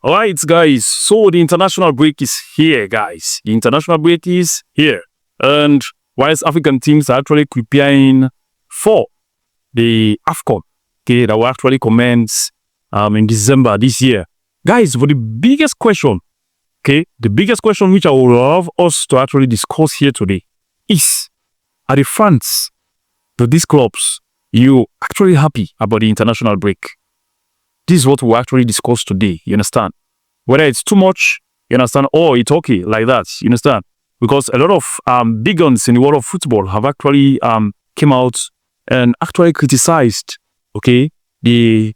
All right, guys. So the international break is here, guys. The international break is here. And whilst African teams are actually preparing for the AFCON, okay, that will actually commence in December this year. Guys, for the biggest question, okay, the biggest question which I would love us to actually discuss here today is, are the fans of these clubs, you actually happy about the international break? This is what we'll actually discuss today, you understand? Whether it's too much, you understand, or it's okay like that, you understand? Because a lot of big guns in the world of football have actually came out and actually criticized, okay, the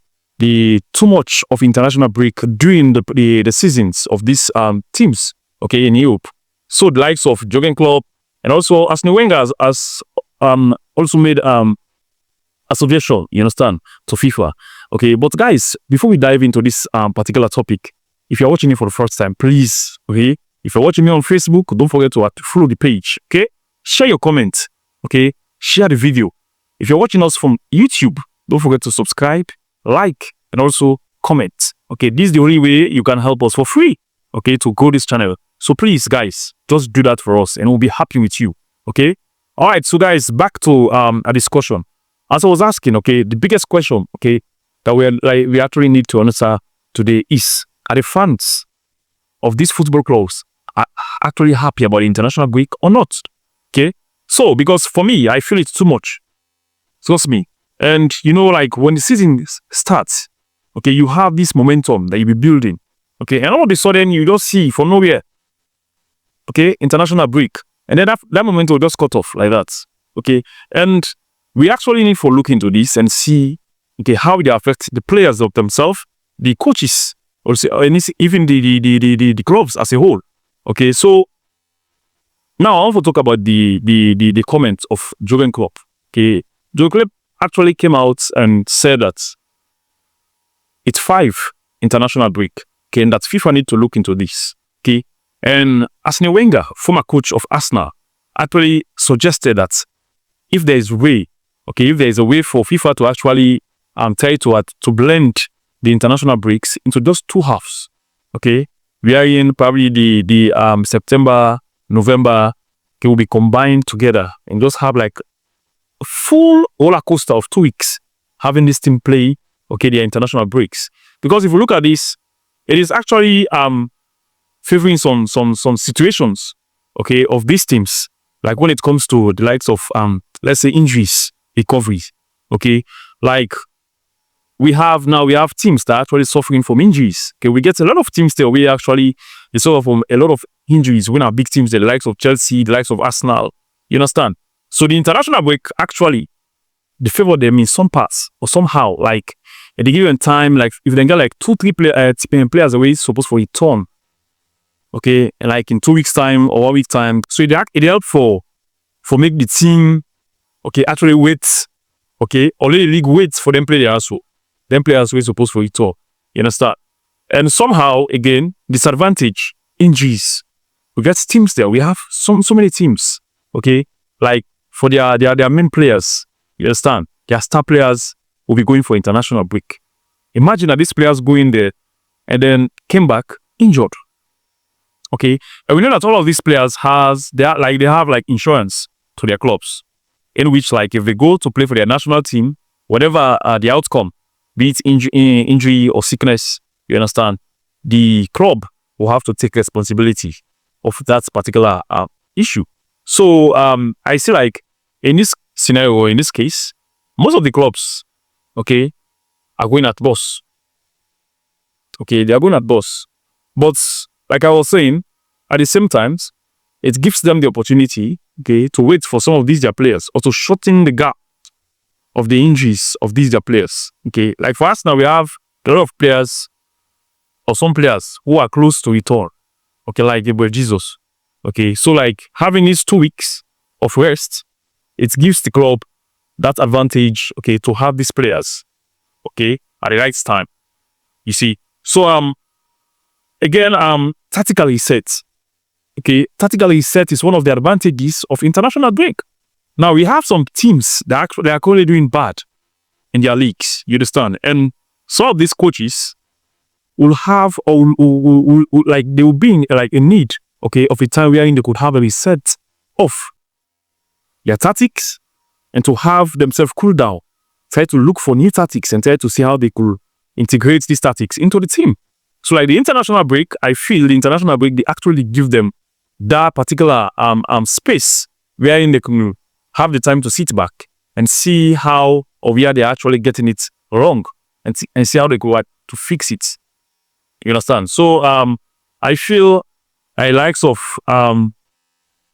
too much of international break during the seasons of these teams, okay, in Europe. So the likes of Jurgen Klopp and also Arsene Wenger has also made a suggestion, you understand, to FIFA. Okay, but guys, before we dive into this particular topic, if you're watching me for the first time, please, okay, if you're watching me on Facebook, don't forget to follow the page, okay? Share your comments, okay? Share the video. If you're watching us from YouTube, don't forget to subscribe, like, and also comment, okay? This is the only way you can help us for free, okay, to grow this channel. So please, guys, just do that for us, and we'll be happy with you, okay? All right, so guys, back to a discussion. As I was asking, okay, the biggest question, okay, that we actually need to answer today is, are the fans of these football clubs are actually happy about the international break or not? Okay, so because for me, I feel it's too much. Trust me. And you know, like when the season starts, okay, you have this momentum that you'll be building, okay, and all of a sudden you just see from nowhere, okay, international break, and then that momentum will just cut off like that, okay, and we actually need to look into this and see, okay, how they affect the players of themselves, the coaches, or even the clubs as a whole. Okay, so now I want to talk about the comments of Jurgen Klopp. Okay, Jurgen Klopp actually came out and said that it's 5 international break. Okay, and that FIFA need to look into this. Okay, and Arsene Wenger, former coach of Arsenal, actually suggested that if there is a way, okay, if there is a way for FIFA to actually try to blend the international breaks into just 2 halves, okay, wherein probably the September, November, okay, will be combined together and just have like a full roller coaster of 2 weeks having this team play, okay, their international breaks. Because if you look at this, it is actually favoring some situations, okay, of these teams, like when it comes to the likes of let's say injuries, recoveries, okay, like we have teams that are actually suffering from injuries. Okay, we get a lot of teams there. We actually suffer from a lot of injuries. We have big teams, the likes of Chelsea, the likes of Arsenal. You understand? So the international break actually they favor them in some parts or somehow. Like at the given time, like if they get like 2-3 players away, supposed for return. Okay, and like in 2 weeks time or 1 week time, so it help for make the team, okay, actually wait, okay, or the league waits for them play there also. Them players were supposed for it all. You understand? And somehow, again, disadvantage, injuries. We get teams there. We have so many teams. Okay? Like for their main players. You understand? Their star players will be going for international break. Imagine that these players go in there and then came back injured. Okay? And we know that all of these players they have insurance to their clubs. In which, like, if they go to play for their national team, whatever the outcome, be it injury or sickness, you understand, the club will have to take responsibility of that particular issue. So I see like in this scenario, in this case, most of the clubs, okay, are going at boss. Okay, they are going at boss. But like I was saying, at the same time, it gives them the opportunity, okay, to wait for some of these their players or to shorten the gap of the injuries of these their players. Okay, like for us now, we have a lot of players or some players who are close to return. Okay, like Gabriel Jesus. Okay, so like having these 2 weeks of rest, it gives the club that advantage, okay, to have these players, okay, at the right time. You see, so again, tactically set. Okay, tactically set is one of the advantages of international break. Now, we have some teams that are currently doing bad in their leagues, you understand? And some of these coaches will have or will like they will be in like a need, okay, of a time wherein they could have a reset of their tactics and to have themselves cool down, try to look for new tactics and try to see how they could integrate these tactics into the team. So like the international break, I feel the international break, they actually give them that particular space wherein they can have the time to sit back and see how or where they're actually getting it wrong and see how they go at to fix it. You understand? So I feel I likes of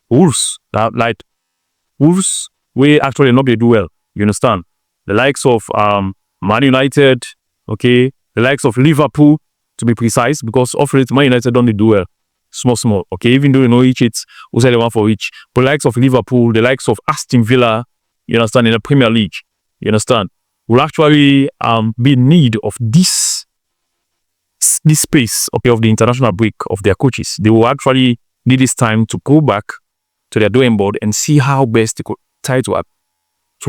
Wolves that like Wolves we actually not they do well. You understand? The likes of Man United, okay, the likes of Liverpool to be precise, because of it Man United don't do well. Small, okay, even though you know each it's who's the one for each. But the likes of Liverpool, the likes of Aston Villa, you understand, in the Premier League, you understand, will actually be in need of this space, okay, of the international break of their coaches. They will actually need this time to go back to their drawing board and see how best they could try to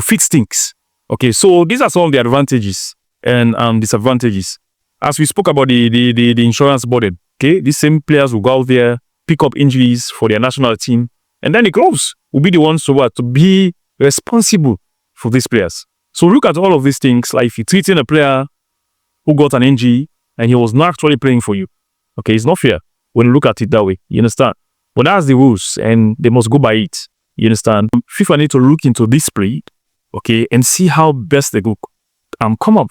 fix things. Okay, so these are some of the advantages and disadvantages. As we spoke about the insurance burden, okay, these same players will go out there, pick up injuries for their national team, and then the clubs will be the ones to be responsible for these players. So look at all of these things, like if you're treating a player who got an injury and he was not actually playing for you, okay, it's not fair when you look at it that way, you understand? But that's the rules and they must go by it, you understand? FIFA need to look into this play, okay, and see how best they could come up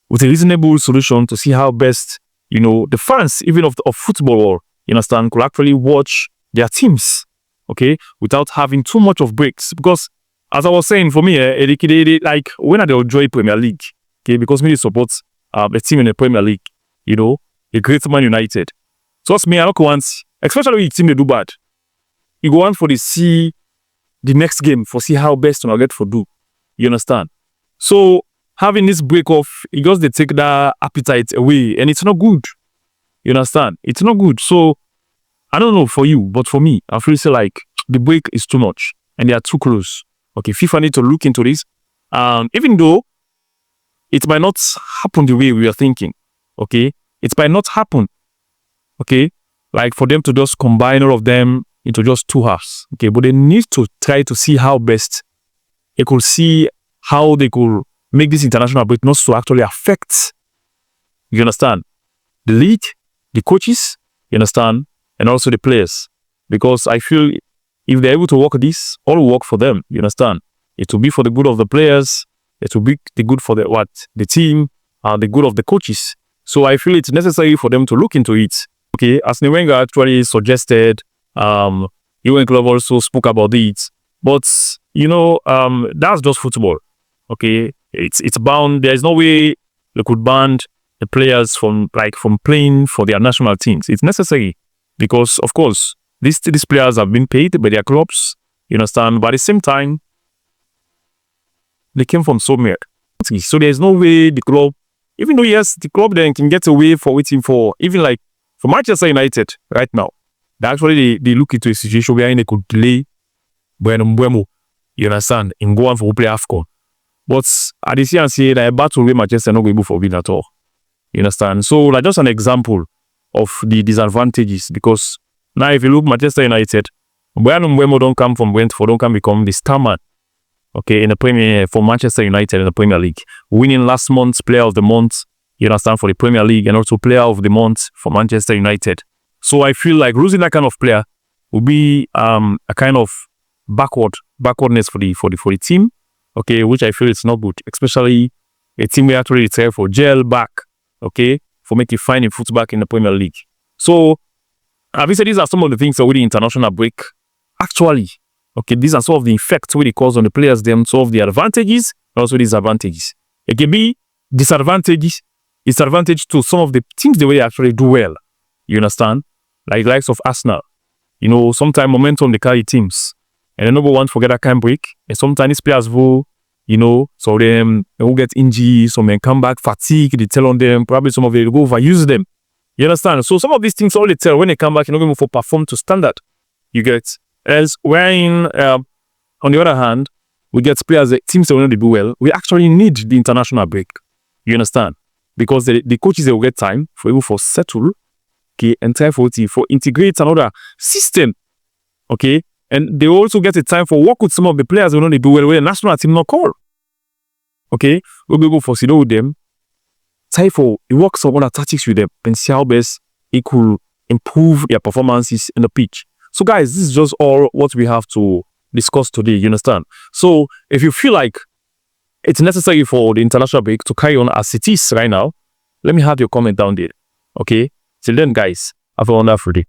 with a reasonable solution to see how best, you know, the fans, even of football, you understand, could actually watch their teams, okay, without having too much of breaks. Because, as I was saying, for me, like, when I enjoy Premier League, okay, because me support the team in the Premier League, you know, a great Man United. Trust me, I don't want, especially when the team they do bad, you go on for the see the next game, for see how best I get for do, you understand? So, having this break off, it just they take that appetite away, and it's not good. You understand? It's not good. So I don't know for you, but for me, I feel like the break is too much and they are too close. Okay, FIFA need to look into this. Even though it might not happen the way we are thinking. Okay, it might not happen. Okay, like for them to just combine all of them into just 2 halves. Okay, but they need to try to see how best they could see how they could make this international break not to actually affect, you understand, the league, the coaches, you understand, and also the players. Because I feel if they're able to work this, all will work for them, you understand. It will be for the good of the players, it will be the good for the team, the good of the coaches. So I feel it's necessary for them to look into it. Okay, as Wenger actually suggested, Jurgen Klopp also spoke about it. But, you know, that's just football. Okay, it's bound. There is no way they could ban the players from playing for their national teams. It's necessary because, of course, these players have been paid by their clubs. You understand? But at the same time, they came from somewhere. So there is no way the club, even though yes, the club then can get away for waiting for even like for Manchester United right now. They look into a situation where they could delay Bueno, you understand, in going for play AFCON. But I did see and say that a battle with Manchester not going for win at all. You understand? So like just an example of the disadvantages, because now if you look Manchester United, Bueno don't come from Brentford, don't come become the star man. Okay, in the Premier for Manchester United in the Premier League, winning last month's Player of the Month, you understand, for the Premier League, and also Player of the Month for Manchester United. So I feel like losing that kind of player will be a kind of backwardness for the team. Okay, which I feel is not good, especially a team we actually retire for jail back. Okay, for making fine in football in the Premier League. So obviously these are some of the things that with the international break actually. Okay, these are some of the effects we cause on the players, them, some of the advantages, and also disadvantages. It can be disadvantage to some of the teams the way they actually do well. You understand? Like likes of Arsenal. You know, sometimes momentum they carry teams. And the number one forget that kind of break. And sometimes these players will, you know, so them will get injured, some may come back fatigue, they tell on them, probably some of them will go overuse them. You understand? So some of these things all they tell when they come back, you're not going to perform to standard. You get. As when, on the other hand, we get players that teams that want to do well, we actually need the international break. You understand? because the coaches, they will get time for settle, okay, and time for integrate another system, okay, and they also get a time for work with some of the players who know they do well the national team not call, okay, we'll be able for sit down with them, time for work some other tactics with them and see how best it could improve their performances in the pitch. So guys, this is just all what we have to discuss today, you understand? So if you feel like it's necessary for the international break to carry on as it is right now, let me have your comment down there. Okay? Till then, guys, have a wonderful day.